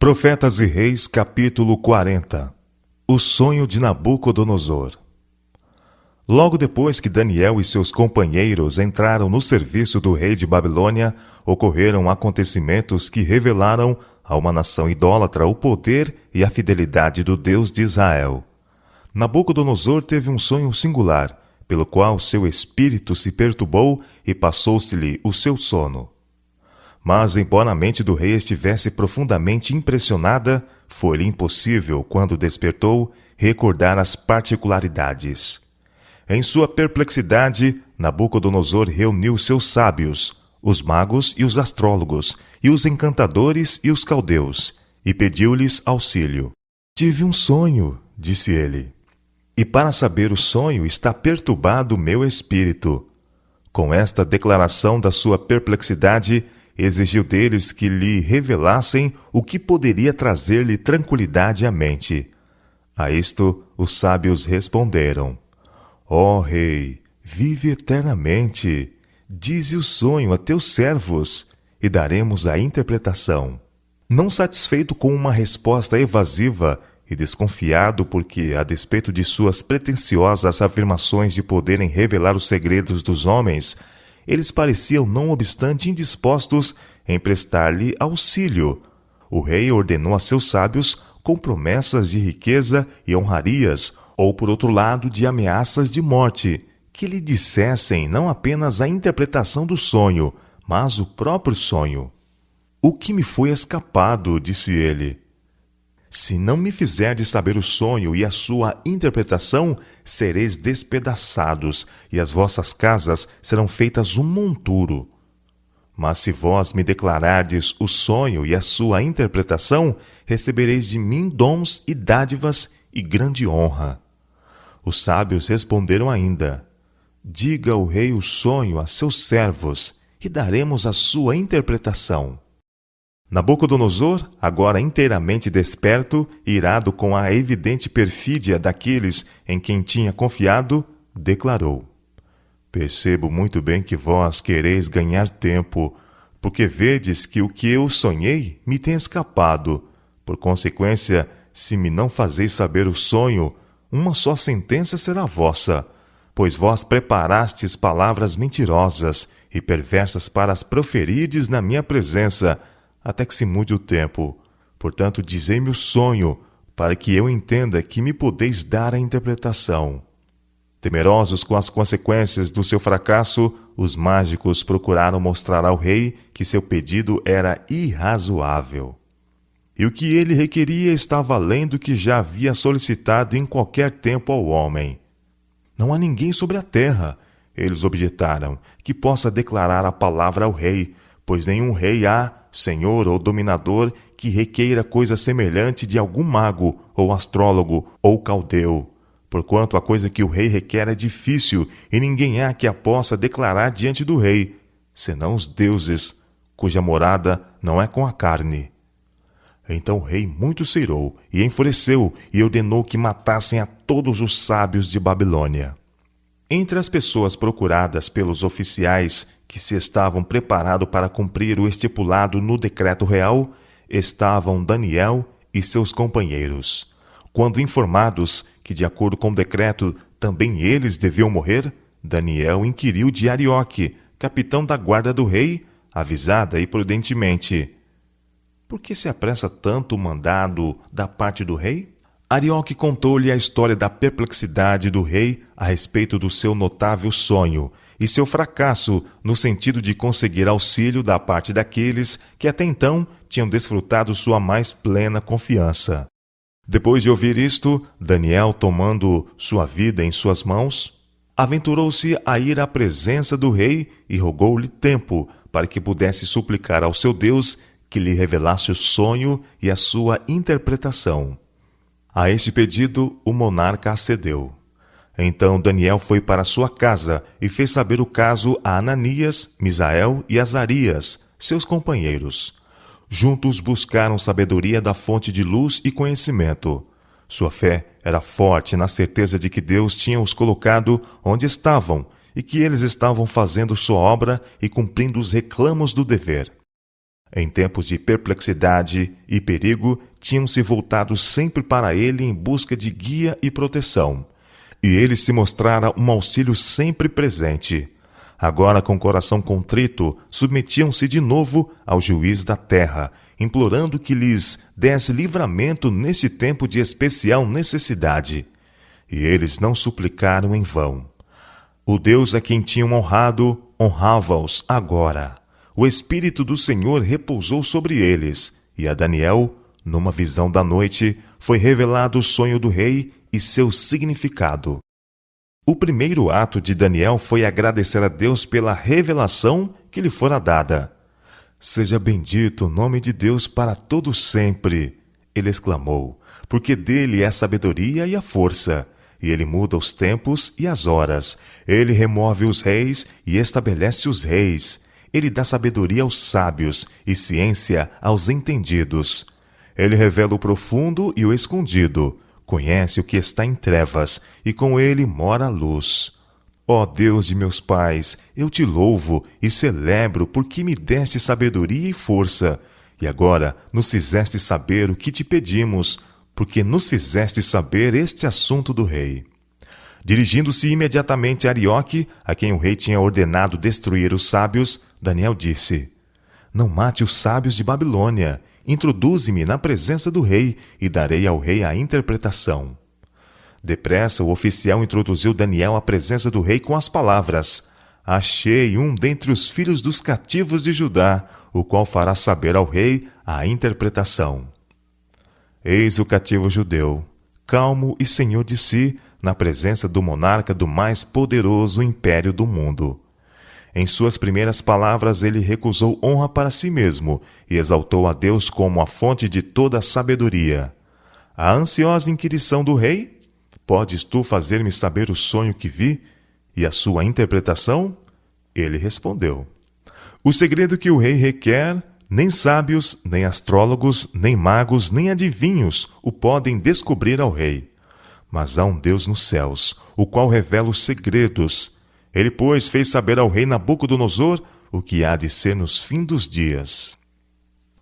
Profetas e Reis, capítulo 40. O sonho de Nabucodonosor. Logo depois que Daniel e seus companheiros entraram no serviço do rei de Babilônia, ocorreram acontecimentos que revelaram a uma nação idólatra o poder e a fidelidade do Deus de Israel. Nabucodonosor teve um sonho singular, pelo qual seu espírito se perturbou e passou-se-lhe o seu sono. Mas, embora a mente do rei estivesse profundamente impressionada, foi-lhe impossível, quando despertou, recordar as particularidades. Em sua perplexidade, Nabucodonosor reuniu seus sábios, os magos e os astrólogos, e os encantadores e os caldeus, e pediu-lhes auxílio. «Tive um sonho», disse ele, «e para saber o sonho está perturbado o meu espírito». Com esta declaração da sua perplexidade, exigiu deles que lhe revelassem o que poderia trazer-lhe tranquilidade à mente. A isto, os sábios responderam: Ó rei, vive eternamente. Dize o sonho a teus servos, e daremos a interpretação. Não satisfeito com uma resposta evasiva e desconfiado porque, a despeito de suas pretensiosas afirmações de poderem revelar os segredos dos homens, eles pareciam, não obstante, indispostos em prestar-lhe auxílio. O rei ordenou a seus sábios com promessas de riqueza e honrarias, ou, por outro lado, de ameaças de morte, que lhe dissessem não apenas a interpretação do sonho, mas o próprio sonho. «O que me foi escapado», disse ele. «Se não me fizerdes saber o sonho e a sua interpretação, sereis despedaçados, e as vossas casas serão feitas um monturo. Mas se vós me declarardes o sonho e a sua interpretação, recebereis de mim dons e dádivas e grande honra». Os sábios responderam ainda: «Diga o rei o sonho a seus servos, e daremos a sua interpretação». Nabucodonosor, agora inteiramente desperto e irado com a evidente perfídia daqueles em quem tinha confiado, declarou: «Percebo muito bem que vós quereis ganhar tempo, porque vedes que o que eu sonhei me tem escapado. Por consequência, se me não fazeis saber o sonho, uma só sentença será vossa, pois vós preparastes palavras mentirosas e perversas para as proferirdes na minha presença, até que se mude o tempo. Portanto, dizei-me o sonho, para que eu entenda que me podeis dar a interpretação». Temerosos com as consequências do seu fracasso, os mágicos procuraram mostrar ao rei que seu pedido era irrazoável. E o que ele requeria estava além do que já havia solicitado em qualquer tempo ao homem. «Não há ninguém sobre a terra», eles objetaram, «que possa declarar a palavra ao rei, pois nenhum rei há, senhor ou dominador, que requeira coisa semelhante de algum mago, ou astrólogo, ou caldeu. Porquanto a coisa que o rei requer é difícil, e ninguém há que a possa declarar diante do rei, senão os deuses, cuja morada não é com a carne». Então o rei muito se irou e enfureceu, e ordenou que matassem a todos os sábios de Babilônia. Entre as pessoas procuradas pelos oficiais que se estavam preparados para cumprir o estipulado no decreto real, estavam Daniel e seus companheiros. Quando informados que, de acordo com o decreto, também eles deviam morrer, Daniel inquiriu de Arioque, capitão da guarda do rei, avisada e prudentemente: «Por que se apressa tanto o mandado da parte do rei?» Arioque contou-lhe a história da perplexidade do rei a respeito do seu notável sonho e seu fracasso no sentido de conseguir auxílio da parte daqueles que até então tinham desfrutado sua mais plena confiança. Depois de ouvir isto, Daniel, tomando sua vida em suas mãos, aventurou-se a ir à presença do rei e rogou-lhe tempo para que pudesse suplicar ao seu Deus que lhe revelasse o sonho e a sua interpretação. A este pedido, o monarca acedeu. Então Daniel foi para sua casa e fez saber o caso a Ananias, Misael e Azarias, seus companheiros. Juntos buscaram sabedoria da fonte de luz e conhecimento. Sua fé era forte na certeza de que Deus tinha os colocado onde estavam e que eles estavam fazendo sua obra e cumprindo os reclamos do dever. Em tempos de perplexidade e perigo, tinham se voltado sempre para ele em busca de guia e proteção. E ele se mostrara um auxílio sempre presente. Agora, com o coração contrito, submetiam-se de novo ao juiz da terra, implorando que lhes desse livramento nesse tempo de especial necessidade. E eles não suplicaram em vão. O Deus a quem tinham honrado, honrava-os agora. O Espírito do Senhor repousou sobre eles, e a Daniel, numa visão da noite, foi revelado o sonho do rei e seu significado. O primeiro ato de Daniel foi agradecer a Deus pela revelação que lhe fora dada. Seja bendito o nome de Deus para todo sempre, ele exclamou, porque dele é a sabedoria e a força, e ele muda os tempos e as horas, ele remove os reis e estabelece os reis, ele dá sabedoria aos sábios e ciência aos entendidos. Ele revela o profundo e o escondido, conhece o que está em trevas, e com ele mora a luz. Ó Deus de meus pais, eu te louvo e celebro porque me deste sabedoria e força, e agora nos fizeste saber o que te pedimos, porque nos fizeste saber este assunto do rei. Dirigindo-se imediatamente a Arioque, a quem o rei tinha ordenado destruir os sábios, Daniel disse: Não mate os sábios de Babilônia, introduze-me na presença do rei e darei ao rei a interpretação. Depressa o oficial introduziu Daniel à presença do rei com as palavras: Achei um dentre os filhos dos cativos de Judá, o qual fará saber ao rei a interpretação. Eis o cativo judeu, calmo e senhor de si, na presença do monarca do mais poderoso império do mundo. Em suas primeiras palavras ele recusou honra para si mesmo e exaltou a Deus como a fonte de toda a sabedoria. A ansiosa inquirição do rei: Podes tu fazer-me saber o sonho que vi e a sua interpretação? Ele respondeu: O segredo que o rei requer, nem sábios, nem astrólogos, nem magos, nem adivinhos o podem descobrir ao rei. Mas há um Deus nos céus, o qual revela os segredos. Ele, pois, fez saber ao rei Nabucodonosor o que há de ser nos fins dos dias.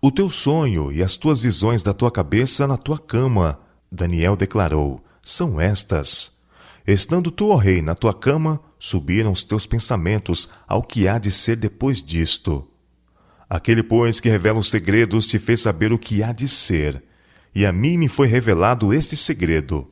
O teu sonho e as tuas visões da tua cabeça na tua cama, Daniel declarou, são estas. Estando tu, ó rei, na tua cama, subiram os teus pensamentos ao que há de ser depois disto. Aquele, pois, que revela os segredos, te fez saber o que há de ser, e a mim me foi revelado este segredo.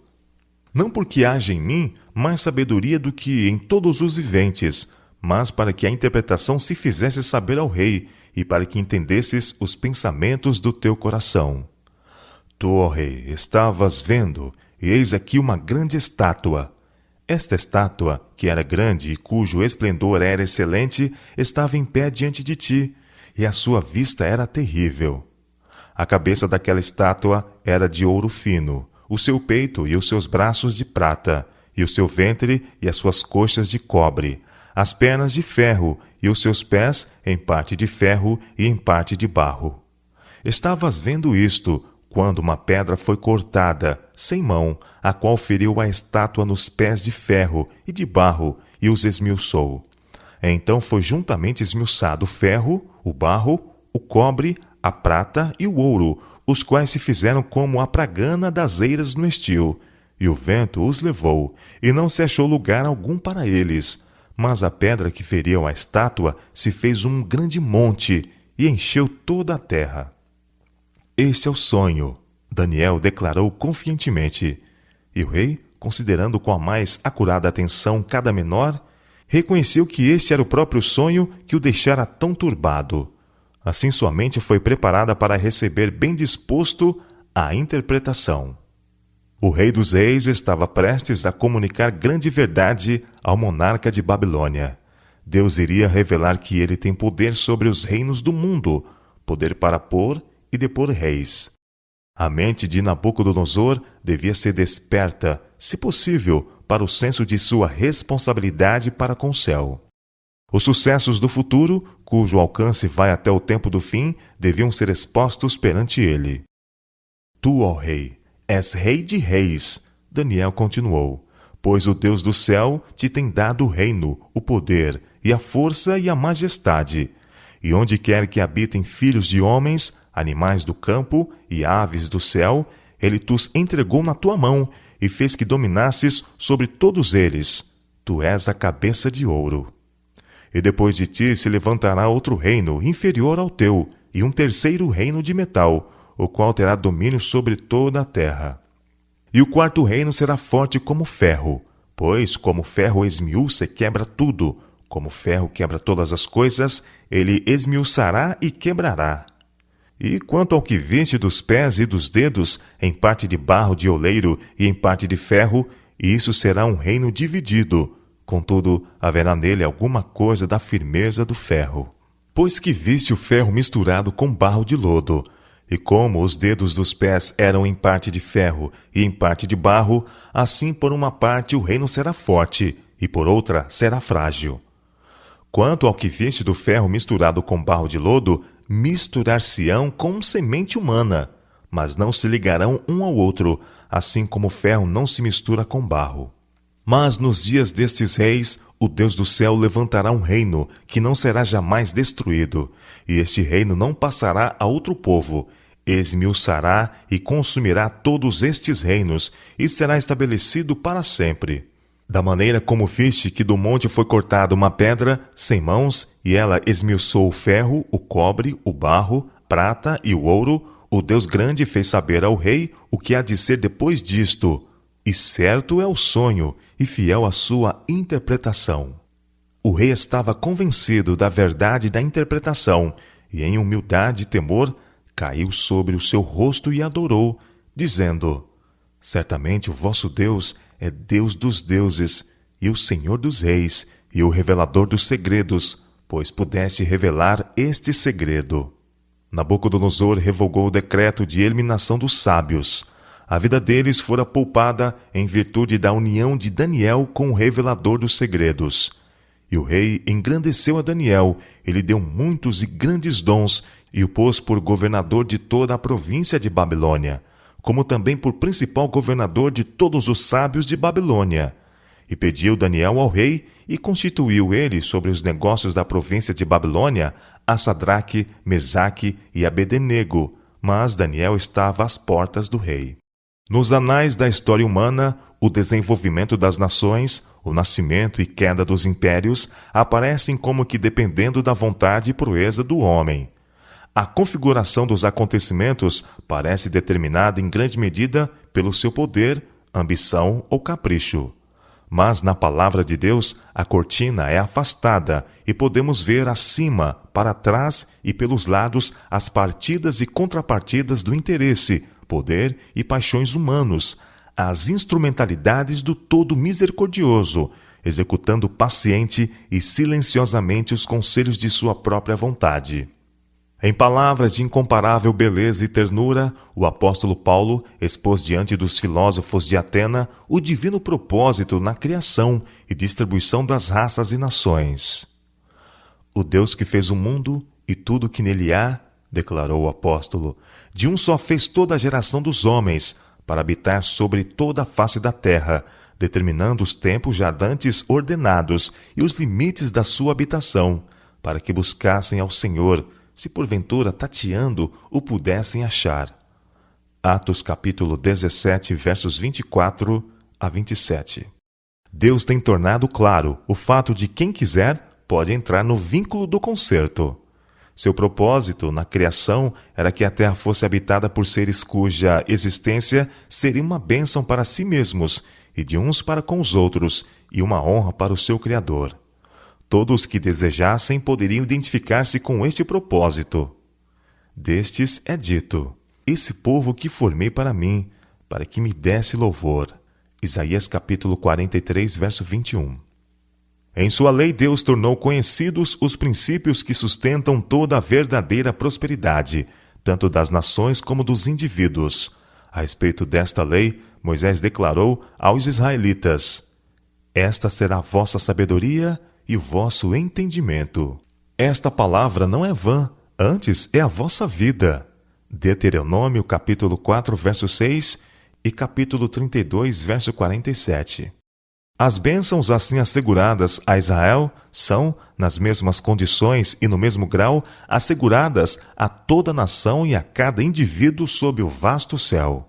Não porque haja em mim mais sabedoria do que em todos os viventes, mas para que a interpretação se fizesse saber ao rei, e para que entendesses os pensamentos do teu coração. Tu, ó rei, estavas vendo, e eis aqui uma grande estátua. Esta estátua, que era grande e cujo esplendor era excelente, estava em pé diante de ti, e a sua vista era terrível. A cabeça daquela estátua era de ouro fino, o seu peito e os seus braços de prata, e o seu ventre e as suas coxas de cobre, as pernas de ferro e os seus pés em parte de ferro e em parte de barro. Estavas vendo isto, quando uma pedra foi cortada, sem mão, a qual feriu a estátua nos pés de ferro e de barro e os esmiuçou. Então foi juntamente esmiuçado o ferro, o barro, o cobre, a prata e o ouro, os quais se fizeram como a pragana das eiras no estio. E o vento os levou, e não se achou lugar algum para eles. Mas a pedra que feriu a estátua se fez um grande monte e encheu toda a terra. Este é o sonho, Daniel declarou confiantemente. E o rei, considerando com a mais acurada atenção cada menor, reconheceu que este era o próprio sonho que o deixara tão turbado. Assim sua mente foi preparada para receber bem disposto a interpretação. O rei dos reis estava prestes a comunicar grande verdade ao monarca de Babilônia. Deus iria revelar que ele tem poder sobre os reinos do mundo, poder para pôr e depor reis. A mente de Nabucodonosor devia ser desperta, se possível, para o senso de sua responsabilidade para com o céu. Os sucessos do futuro, cujo alcance vai até o tempo do fim, deviam ser expostos perante ele. Tu, ó rei, és rei de reis, Daniel continuou, pois o Deus do céu te tem dado o reino, o poder, e a força e a majestade. e onde quer que habitem filhos de homens, animais do campo e aves do céu, ele tus entregou na tua mão e fez que dominasses sobre todos eles. Tu és a cabeça de ouro. E depois de ti se levantará outro reino inferior ao teu, e um terceiro reino de metal, o qual terá domínio sobre toda a terra. E o quarto reino será forte como ferro, pois como ferro esmiuça e quebra tudo, como ferro quebra todas as coisas, ele esmiuçará e quebrará. E quanto ao que viste dos pés e dos dedos, em parte de barro de oleiro e em parte de ferro, isso será um reino dividido. Contudo, haverá nele alguma coisa da firmeza do ferro. Pois que viste o ferro misturado com barro de lodo, e como os dedos dos pés eram em parte de ferro e em parte de barro, assim por uma parte o reino será forte, e por outra será frágil. Quanto ao que viste do ferro misturado com barro de lodo, misturar-se-ão com semente humana, mas não se ligarão um ao outro, assim como o ferro não se mistura com barro. Mas nos dias destes reis, o Deus do céu levantará um reino que não será jamais destruído, e este reino não passará a outro povo. Esmiuçará e consumirá todos estes reinos, e será estabelecido para sempre. Da maneira como viste que do monte foi cortada uma pedra sem mãos, e ela esmiuçou o ferro, o cobre, o barro, prata e o ouro, o Deus grande fez saber ao rei o que há de ser depois disto. E certo é o sonho, e fiel a sua interpretação. O rei estava convencido da verdade da interpretação, e em humildade e temor, caiu sobre o seu rosto e adorou, dizendo: Certamente o vosso Deus é Deus dos deuses, e o Senhor dos reis, e o revelador dos segredos, pois pudesse revelar este segredo. Nabucodonosor revogou o decreto de eliminação dos sábios. A vida deles fora poupada em virtude da união de Daniel com o revelador dos segredos. E o rei engrandeceu a Daniel, e lhe deu muitos e grandes dons, e o pôs por governador de toda a província de Babilônia, como também por principal governador de todos os sábios de Babilônia. E pediu Daniel ao rei, e constituiu ele sobre os negócios da província de Babilônia a Sadraque, Mesaque e Abednego, mas Daniel estava às portas do rei. Nos anais da história humana, o desenvolvimento das nações, o nascimento e queda dos impérios aparecem como que dependendo da vontade e proeza do homem. A configuração dos acontecimentos parece determinada em grande medida pelo seu poder, ambição ou capricho. Mas na palavra de Deus, a cortina é afastada e podemos ver acima, para trás e pelos lados as partidas e contrapartidas do interesse, poder e paixões humanos, as instrumentalidades do Todo Misericordioso, executando paciente e silenciosamente os conselhos de sua própria vontade. Em palavras de incomparável beleza e ternura, o apóstolo Paulo expôs diante dos filósofos de Atena o divino propósito na criação e distribuição das raças e nações. O Deus que fez o mundo e tudo que nele há, declarou o apóstolo, de um só fez toda a geração dos homens, para habitar sobre toda a face da terra, determinando os tempos já dantes ordenados e os limites da sua habitação, para que buscassem ao Senhor, se porventura tateando o pudessem achar. Atos capítulo 17, versos 24 a 27. Deus tem tornado claro o fato de quem quiser pode entrar no vínculo do concerto. Seu propósito na criação era que a terra fosse habitada por seres cuja existência seria uma bênção para si mesmos e de uns para com os outros e uma honra para o seu Criador. Todos que desejassem poderiam identificar-se com este propósito. Destes é dito: esse povo que formei para mim, para que me desse louvor. Isaías capítulo 43, verso 21. Em sua lei, Deus tornou conhecidos os princípios que sustentam toda a verdadeira prosperidade, tanto das nações como dos indivíduos. A respeito desta lei, Moisés declarou aos israelitas: Esta será a vossa sabedoria e o vosso entendimento. Esta palavra não é vã, antes é a vossa vida. Deuteronômio capítulo 4, verso 6 e capítulo 32, verso 47. As bênçãos assim asseguradas a Israel são, nas mesmas condições e no mesmo grau, asseguradas a toda a nação e a cada indivíduo sob o vasto céu.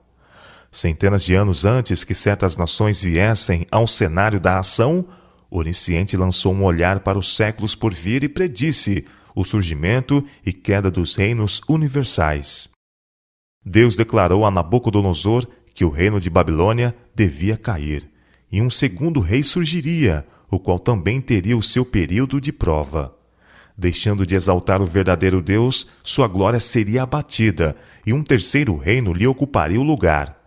Centenas de anos antes que certas nações viessem ao cenário da ação, o onisciente lançou um olhar para os séculos por vir e predisse o surgimento e queda dos reinos universais. Deus declarou a Nabucodonosor que o reino de Babilônia devia cair, e um segundo rei surgiria, o qual também teria o seu período de prova. Deixando de exaltar o verdadeiro Deus, sua glória seria abatida, e um terceiro reino lhe ocuparia o lugar.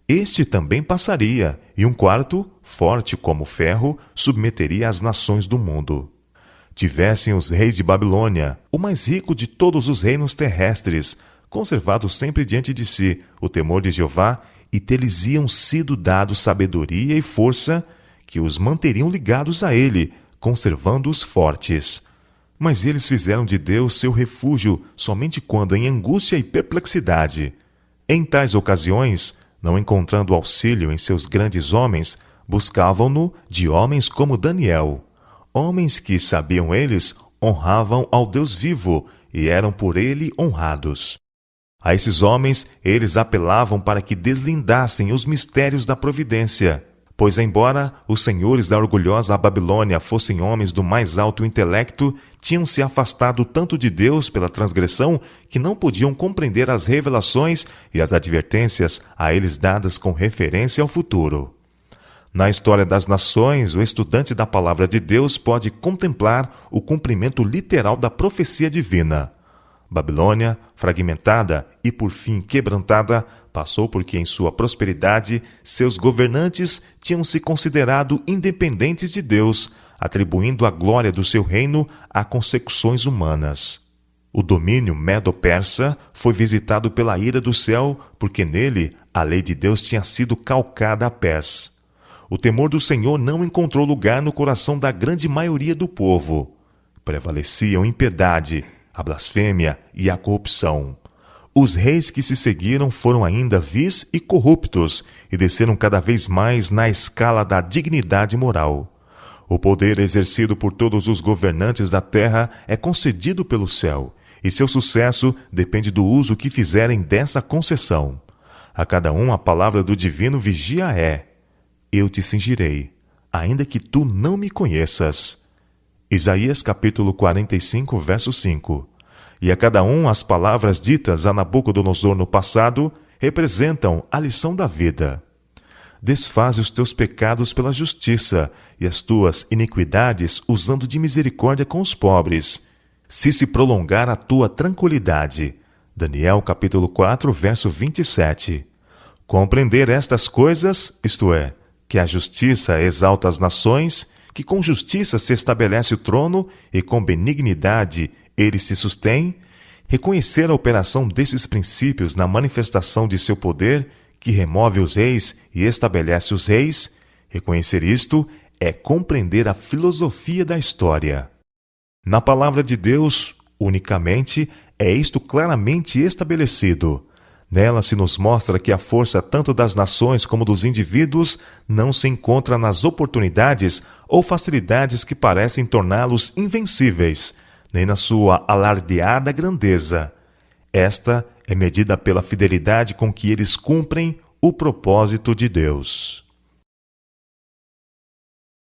Este também passaria, e um quarto, forte como ferro, submeteria as nações do mundo. Tivessem os reis de Babilônia, o mais rico de todos os reinos terrestres, conservado sempre diante de si o temor de Jeová, e ter-lhes iam sido dados sabedoria e força, que os manteriam ligados a ele, conservando-os fortes. Mas eles fizeram de Deus seu refúgio somente quando em angústia e perplexidade. Em tais ocasiões, não encontrando auxílio em seus grandes homens, buscavam-no de homens como Daniel. Homens que, sabiam eles, honravam ao Deus vivo e eram por ele honrados. A esses homens eles apelavam para que deslindassem os mistérios da providência, pois embora os senhores da orgulhosa Babilônia fossem homens do mais alto intelecto, tinham se afastado tanto de Deus pela transgressão que não podiam compreender as revelações e as advertências a eles dadas com referência ao futuro. Na história das nações, o estudante da palavra de Deus pode contemplar o cumprimento literal da profecia divina. Babilônia, fragmentada e por fim quebrantada, passou porque em sua prosperidade seus governantes tinham se considerado independentes de Deus, atribuindo a glória do seu reino a consecuções humanas. O domínio medo-persa foi visitado pela ira do céu, porque nele a lei de Deus tinha sido calcada a pés. O temor do Senhor não encontrou lugar no coração da grande maioria do povo. Prevaleciam a impiedade, a blasfêmia e a corrupção. Os reis que se seguiram foram ainda vis e corruptos e desceram cada vez mais na escala da dignidade moral. O poder exercido por todos os governantes da terra é concedido pelo céu, e seu sucesso depende do uso que fizerem dessa concessão. A cada um a palavra do divino vigia é: eu te cingirei, ainda que tu não me conheças. Isaías capítulo 45, verso 5. E a cada um as palavras ditas a Nabucodonosor no passado representam a lição da vida. Desfaze os teus pecados pela justiça e as tuas iniquidades usando de misericórdia com os pobres, se prolongar a tua tranquilidade. Daniel capítulo 4, verso 27. Compreender estas coisas, isto é, que a justiça exalta as nações, que com justiça se estabelece o trono e com benignidade ele se sustém, reconhecer a operação desses princípios na manifestação de seu poder, que remove os reis e estabelece os reis, reconhecer isto é compreender a filosofia da história. Na palavra de Deus, unicamente, é isto claramente estabelecido. Nela se nos mostra que a força tanto das nações como dos indivíduos não se encontra nas oportunidades ou facilidades que parecem torná-los invencíveis, nem na sua alardeada grandeza. Esta é medida pela fidelidade com que eles cumprem o propósito de Deus.